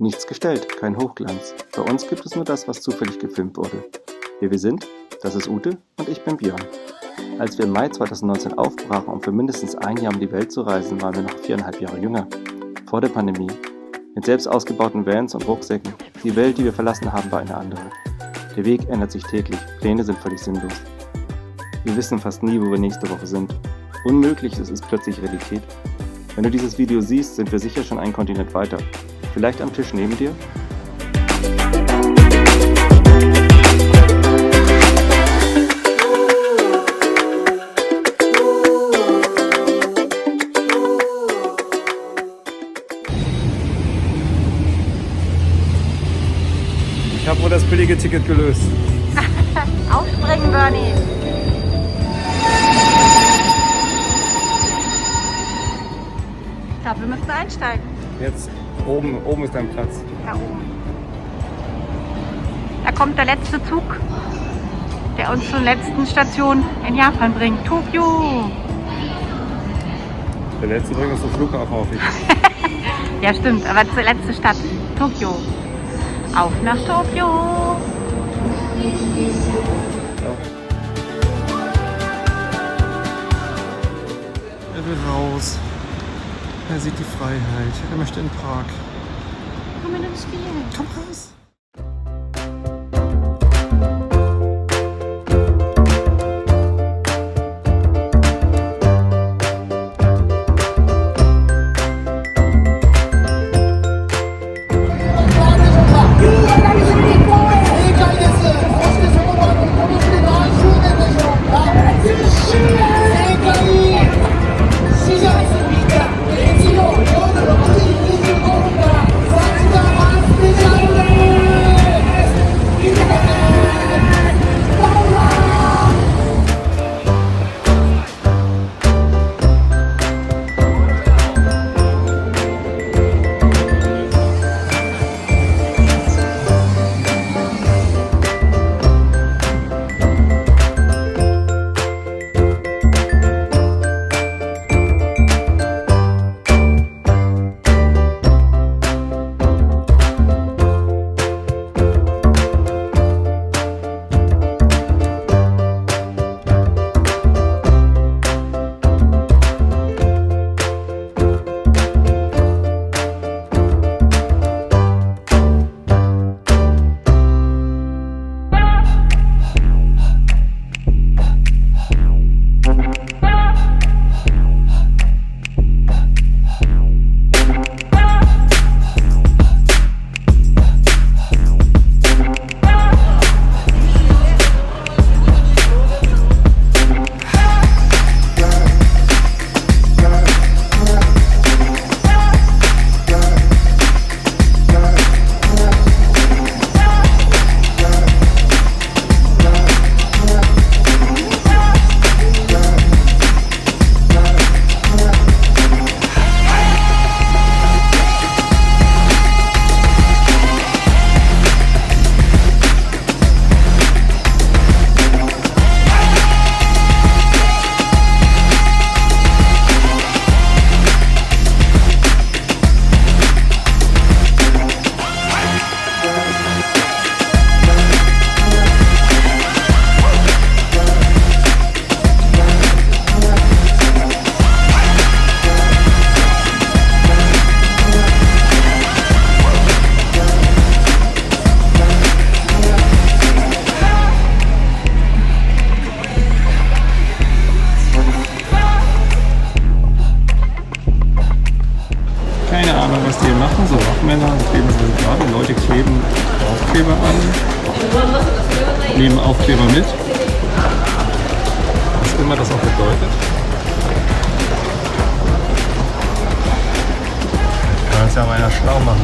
Nichts gestellt, kein Hochglanz. Bei uns gibt es nur das, was zufällig gefilmt wurde. Wer wir sind, das ist Ute und ich bin Björn. Als wir im Mai 2019 aufbrachen, um für mindestens ein Jahr um die Welt zu reisen, waren wir noch 4,5 Jahre jünger. Vor der Pandemie. Mit selbst ausgebauten Vans und Rucksäcken. Die Welt, die wir verlassen haben, war eine andere. Der Weg ändert sich täglich, Pläne sind völlig sinnlos. Wir wissen fast nie, wo wir nächste Woche sind. Unmögliches ist plötzlich Realität. Wenn du dieses Video siehst, sind wir sicher schon einen Kontinent weiter. Vielleicht am Tisch neben dir? Ich habe wohl das billige Ticket gelöst. Aufspringen, Bernie! Ich glaube, wir müssen einsteigen. Jetzt oben ist dein Platz. Da oben. Da kommt der letzte Zug, der uns zur letzten Station in Japan bringt. Tokio! Der letzte bringt uns zum Flughafen auf. Ja, stimmt, aber zur letzten Stadt. Tokio. Auf nach Tokio! Er will raus. Er sieht die Freiheit. Er möchte in den Park. Komm in ins Spiel. Komm raus. Keine Ahnung, was die hier machen. So Rockmänner kleben so gerade. Leute kleben Aufkleber an. Nehmen Aufkleber mit. Was immer das auch bedeutet. Kann uns ja mal einer schlau machen.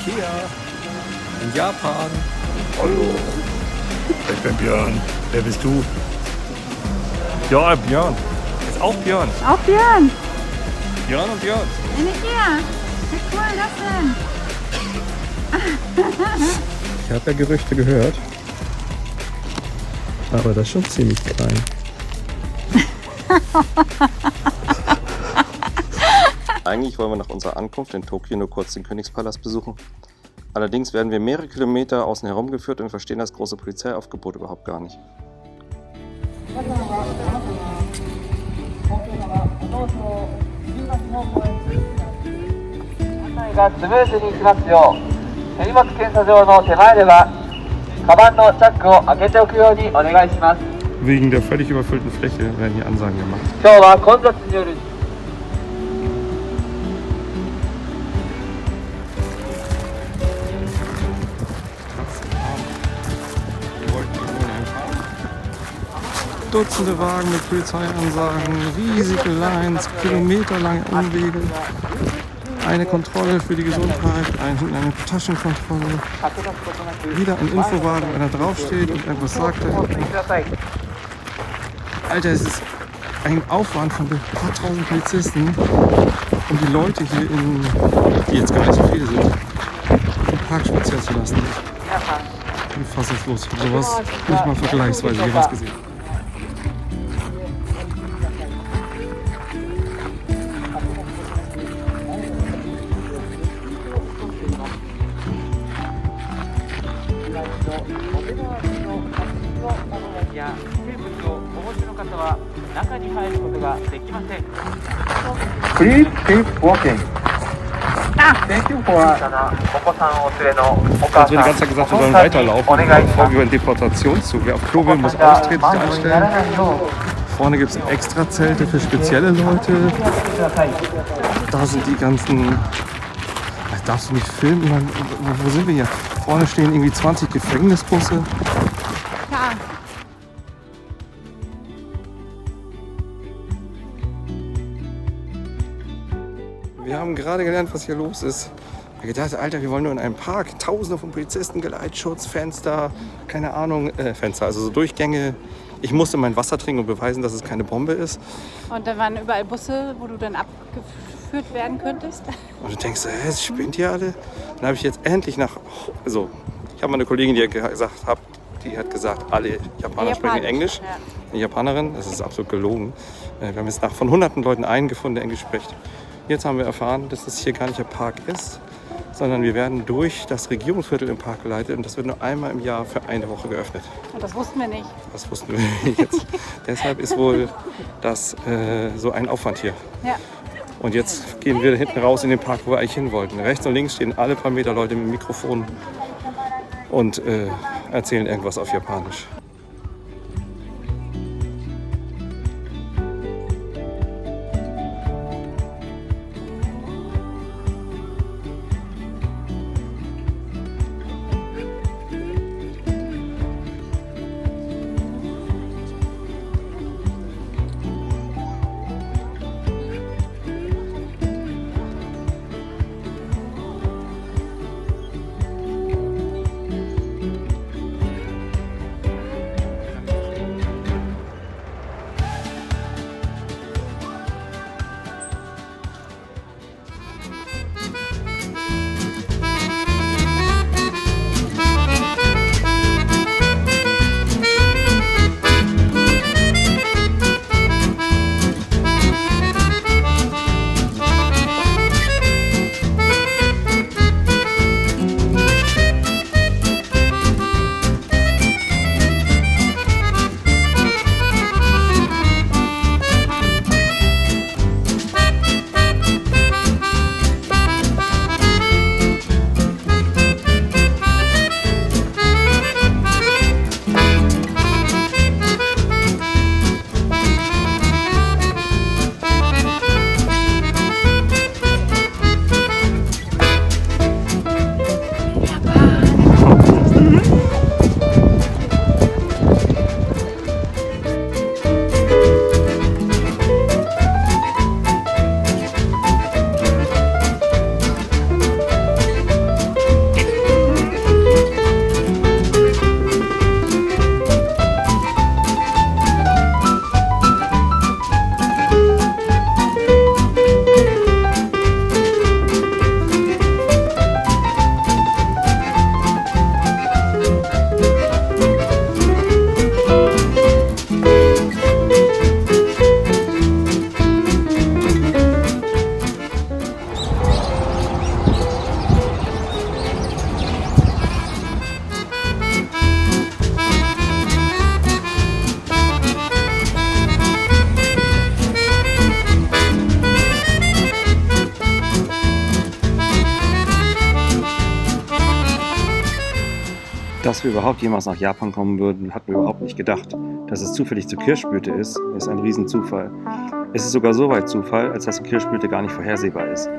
Ikea in Japan. Hallo, ich bin Björn. Wer bist du? Ja, Björn. Ist auch Björn. Auch Björn. Björn und Björn. In Ikea. Wie cool das denn? Ich habe ja Gerüchte gehört. Aber das ist schon ziemlich klein. Eigentlich wollen wir nach unserer Ankunft in Tokio nur kurz den Königspalast besuchen. Allerdings werden wir mehrere Kilometer außen herum geführt und verstehen das große Polizeiaufgebot überhaupt gar nicht. がスムーズにいきますよう手荷物検査場の手前ではカバンのチャックを開けておくようにお願いします。 Wegen der völlig überfüllten Fläche werden hier Ansagen gemacht. 今日は混雑による Dutzende Wagen mit Polizeiansagen, riesige Lines, kilometerlange Umwege, eine Kontrolle für die Gesundheit, eine Taschenkontrolle, wieder ein Infowagen, wo einer draufsteht und irgendwas sagt. Alter, es ist ein Aufwand von ein paar tausend Polizisten, um die Leute hier, die jetzt gar nicht so viele sind, im Park spazieren zu lassen. Ich bin fassungslos. Ich habe sowas nicht mal vergleichsweise hier was gesehen. Please keep walking. Thank you for お子さんをお連れのお母 Uns wird die ganze Zeit gesagt, wir sollen weiterlaufen. Bevor wir über den Deportationszug. Wer auf Klo will, muss Austritt anstellen. Vorne gibt es extra Zelte für spezielle Leute. Da sind die ganzen... Das darfst du nicht filmen. Wo sind wir hier? Vorne stehen irgendwie 20 Gefängnisbusse. Ja. Wir haben gerade gelernt, was hier los ist. Ich habe gedacht, Alter, wir wollen nur in einem Park. Tausende von Polizisten, Geleitschutz, Fenster, keine Ahnung, Fenster, also so Durchgänge. Ich musste mein Wasser trinken und beweisen, dass es keine Bombe ist. Und da waren überall Busse, wo du dann abgeführt werden könntest. Und du denkst, es spinnt hier alle. Dann habe ich jetzt endlich ich habe mal eine Kollegin, die hat gesagt, alle Japaner sprechen Englisch. Ja. Eine Japanerin, das ist absolut gelogen. Wir haben jetzt von hunderten Leuten einen gefunden, der Englisch spricht. Jetzt haben wir erfahren, dass das hier gar nicht der Park ist, sondern wir werden durch das Regierungsviertel im Park geleitet und das wird nur einmal im Jahr für eine Woche geöffnet. Und das wussten wir nicht. Das wussten wir nicht jetzt. Deshalb ist wohl das so ein Aufwand hier. Ja. Und jetzt gehen wir hinten raus in den Park, wo wir eigentlich hin wollten. Rechts und links stehen alle paar Meter Leute mit dem Mikrofon und erzählen irgendwas auf Japanisch. Dass wir überhaupt jemals nach Japan kommen würden, hatten wir überhaupt nicht gedacht. Dass es zufällig zur Kirschblüte ist ein Riesenzufall. Es ist sogar so weit Zufall, als dass die Kirschblüte gar nicht vorhersehbar ist.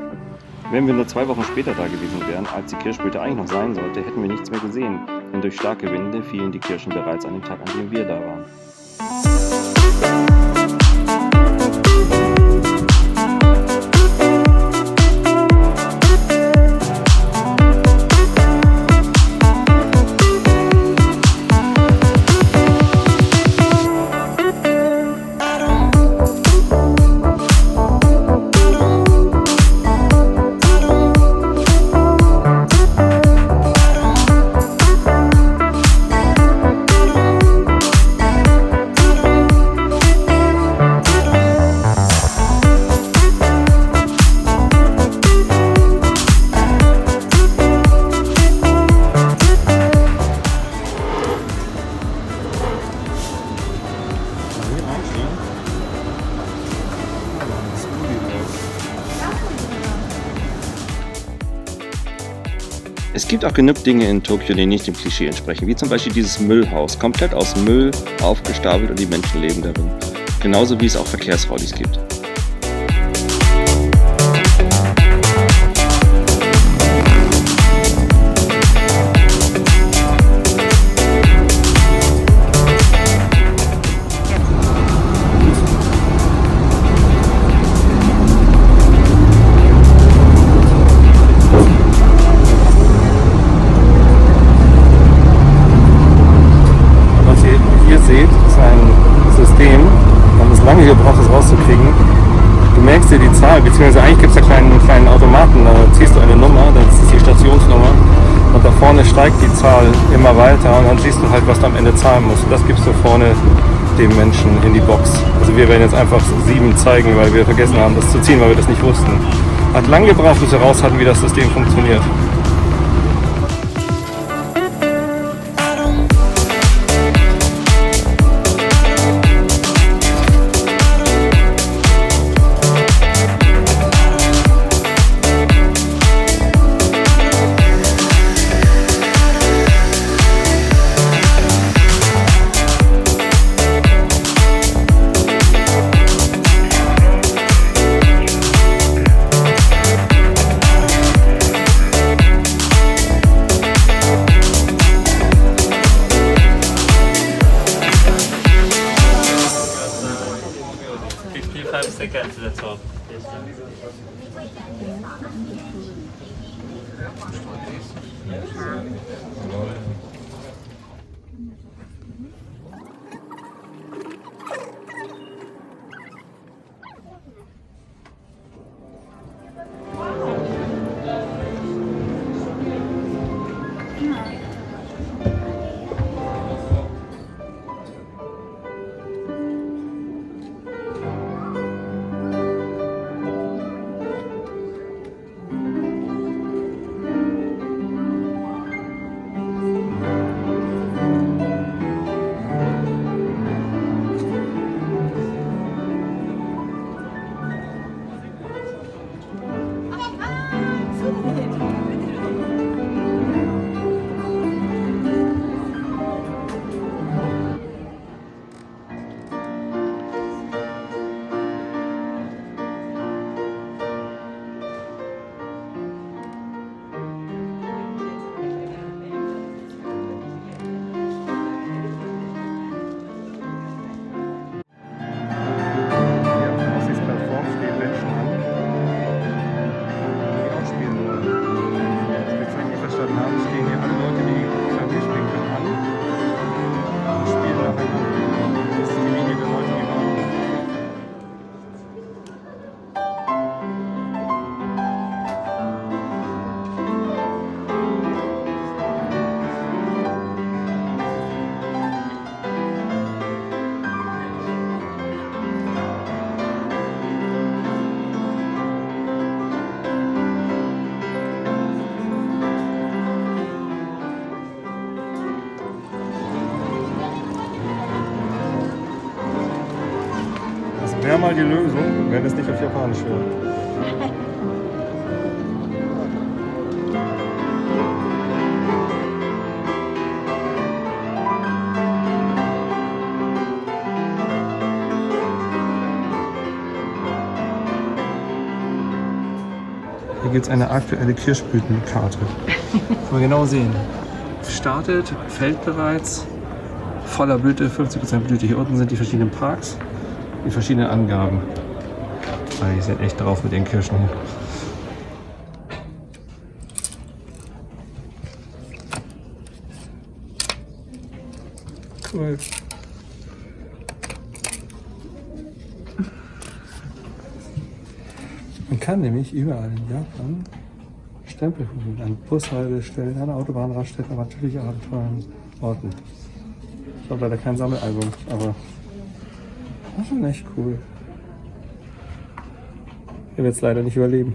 Wenn wir nur 2 Wochen später da gewesen wären, als die Kirschblüte eigentlich noch sein sollte, hätten wir nichts mehr gesehen, denn durch starke Winde fielen die Kirschen bereits an dem Tag, an dem wir da waren. Es gibt auch genug Dinge in Tokio, die nicht dem Klischee entsprechen, wie zum Beispiel dieses Müllhaus, komplett aus Müll aufgestapelt und die Menschen leben darin. Genauso wie es auch Verkehrsrollis gibt. Die Zahl, beziehungsweise eigentlich gibt es da kleinen Automaten, da ziehst du eine Nummer, das ist die Stationsnummer und da vorne steigt die Zahl immer weiter und dann siehst du halt, was du am Ende zahlen musst. Und das gibst du vorne dem Menschen in die Box. Also wir werden jetzt einfach 7 zeigen, weil wir vergessen haben, das zu ziehen, weil wir das nicht wussten. Hat lang gebraucht, bis wir raus hatten, wie das System funktioniert. Seconds, that's all. Wäre mal die Lösung, wenn es nicht auf Japanisch wäre. Hier gibt es eine aktuelle Kirschblütenkarte. Können wir genau sehen. Startet, fällt bereits, voller Blüte, 50% Blüte. Hier unten sind die verschiedenen Parks, die verschiedenen Angaben. Die sind echt drauf mit den Kirschen hier. Cool. Man kann nämlich überall in Japan Stempel holen, an Bushaltestellen, an Autobahnraststätten, aber natürlich auch an tollen Orten. Ich habe leider kein Sammelalbum, aber das ist schon echt cool. Ich werde es leider nicht überleben.